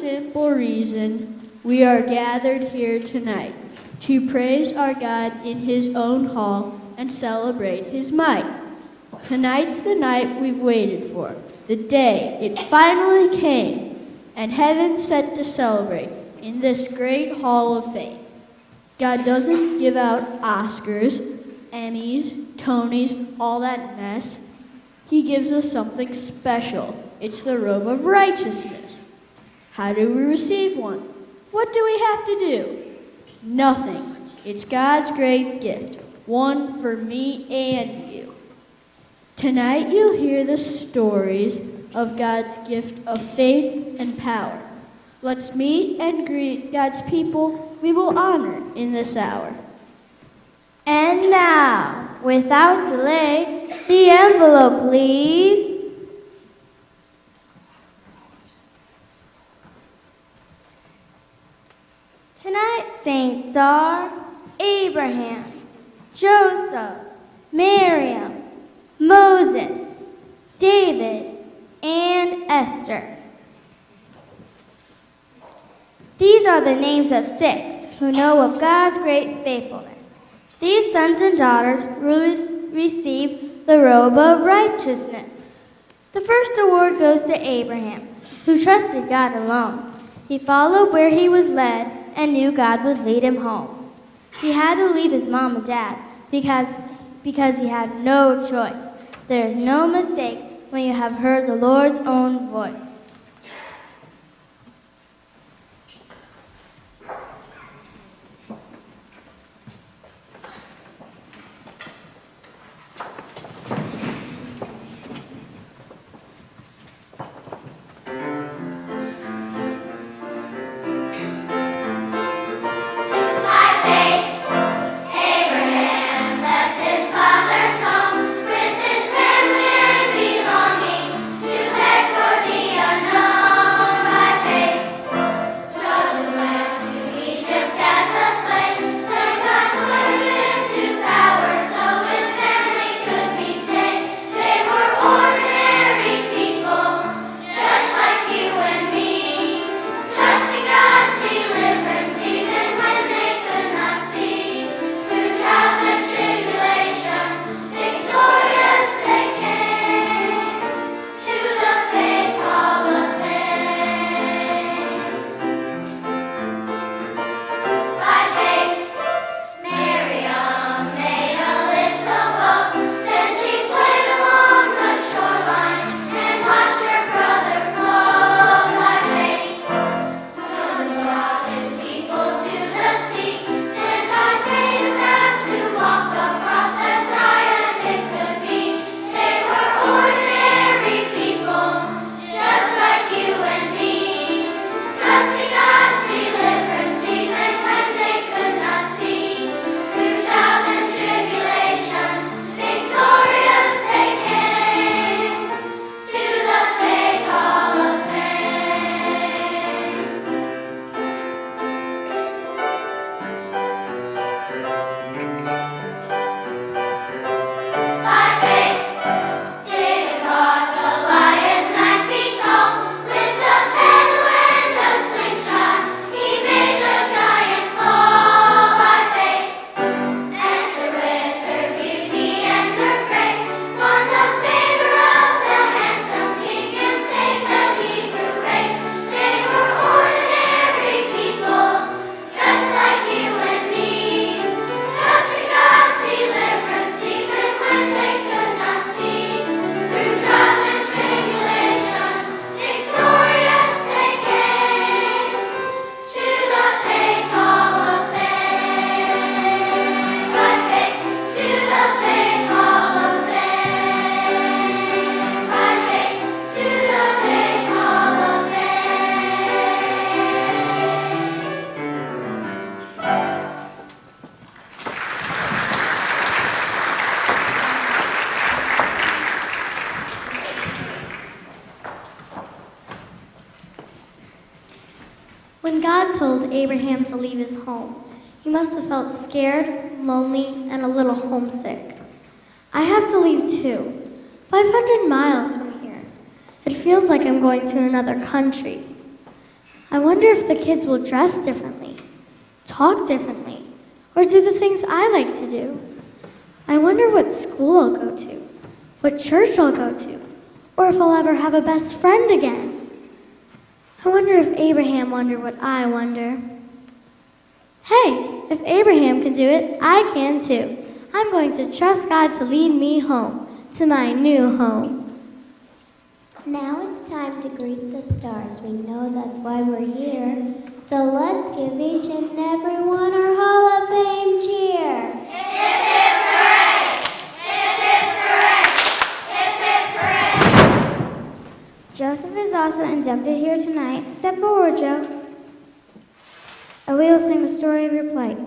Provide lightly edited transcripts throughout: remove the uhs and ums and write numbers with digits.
simple reason we are gathered here tonight, to praise our God in his own hall and celebrate his might. Tonight's the night we've waited for, the day it finally came, and heaven's set to celebrate in this great hall of fame. God doesn't give out Oscars, Emmys, Tonys, all that mess. He gives us something special. It's the robe of righteousness. How do we receive one? What do we have to do? Nothing. It's God's great gift, one for me and you. Tonight you'll hear the stories of God's gift of faith and power. Let's meet and greet God's people we will honor in this hour. And now, without delay, the envelope, please. Tonight's saints are Abraham, Joseph, Miriam, Moses, David, and Esther. These are the names of 6 who know of God's great faithfulness. These sons and daughters receive the robe of righteousness. The first award goes to Abraham, who trusted God alone. He followed where he was led and knew God would lead him home. He had to leave his mom and dad because he had no choice. There is no mistake when you have heard the Lord's own voice. When God told Abraham to leave his home, he must have felt scared, lonely, and a little homesick. I have to leave too, 500 miles from here. It feels like I'm going to another country. I wonder if the kids will dress differently, talk differently, or do the things I like to do. I wonder what school I'll go to, what church I'll go to, or if I'll ever have a best friend again. I wonder if Abraham wondered what I wonder. Hey, if Abraham can do it, I can too. I'm going to trust God to lead me home, to my new home. Now it's time to greet the stars. We know that's why we're here. So let's give each and every one our Hall of Fame cheer. Hip, hip, hooray! Hip, hip, hooray! Hip, hip, hooray! Joseph is also inducted here tonight. Step forward, Joe. And we will sing the story of your plight.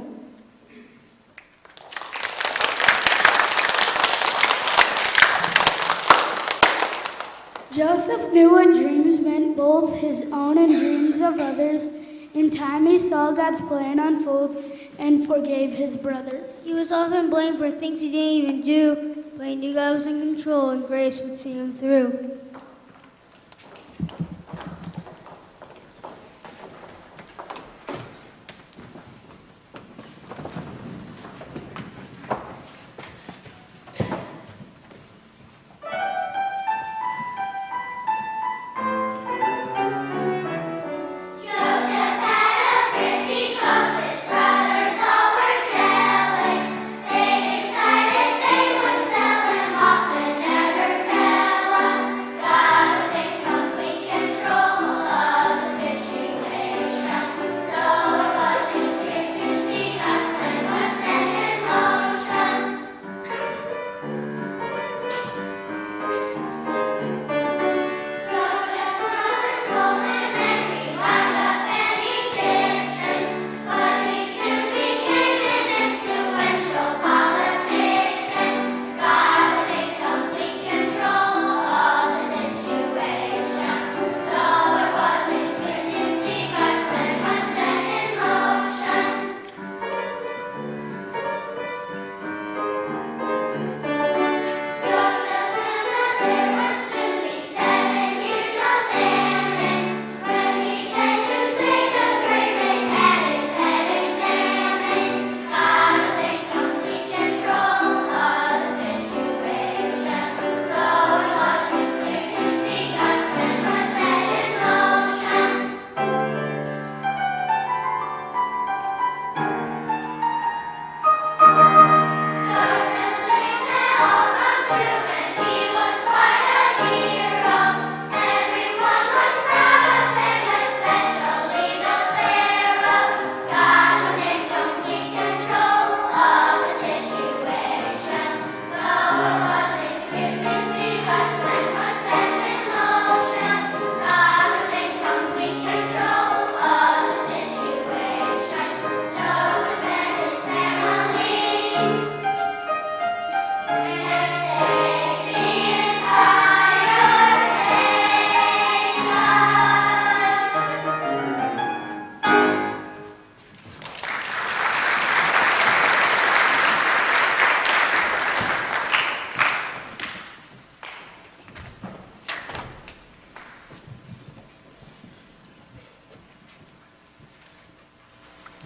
Joseph knew what dreams meant, both his own and dreams of others. In time, he saw God's plan unfold and forgave his brothers. He was often blamed for things he didn't even do, but he knew God was in control and grace would see him through.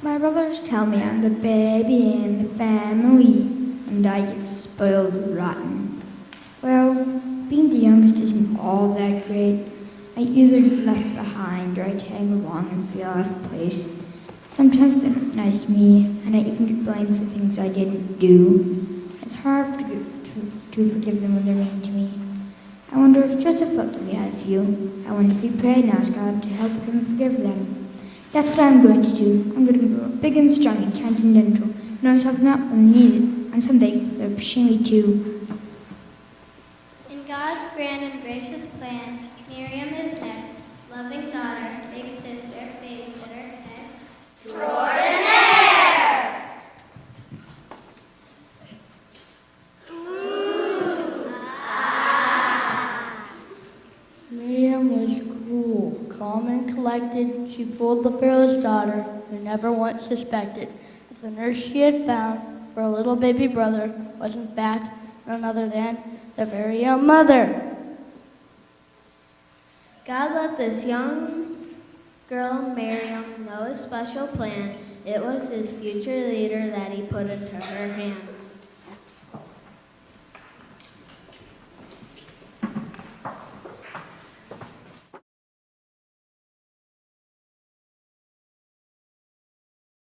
My brothers tell me I'm the baby in the family, and I get spoiled rotten. Well, being the youngest isn't all that great. I either get left behind or I tag along and feel out of place. Sometimes they're not nice to me, and I even get blamed for things I didn't do. It's hard to forgive them when they're mean to me. I wonder if Joseph felt the way I feel. I wonder if he prayed and asked God to help him forgive them. That's what I'm going to do. I'm going to grow up big and strong and continental, know myself not when needed, and someday they'll appreciate me too. In God's grand and gracious plan, Miriam is next, loving daughter, big sister, babysitter, and Extraordinaire! Miriam was cool, calm and collected. She fooled the Pharaoh's daughter, who never once suspected that the nurse she had found for a little baby brother was in fact none other than their very young mother. God let this young girl Miriam no special plan. It was his future leader that he put into her hands.